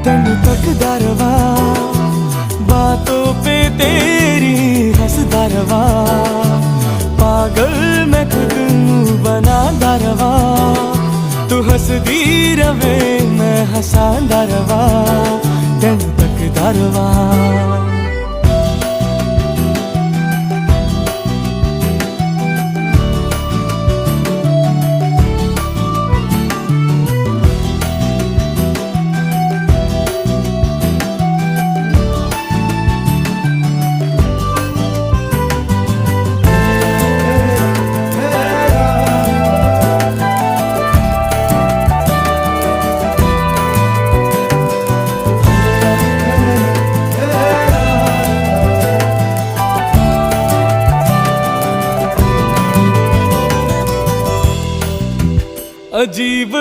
तेन तकदा रवा, बातों पे तेरी हंसदा रवा, पागल मैं खुद नू बनादा रवा, तू हंसदी रवे मैं हंसांदा रवा, तेन तकदा रवा। अजीब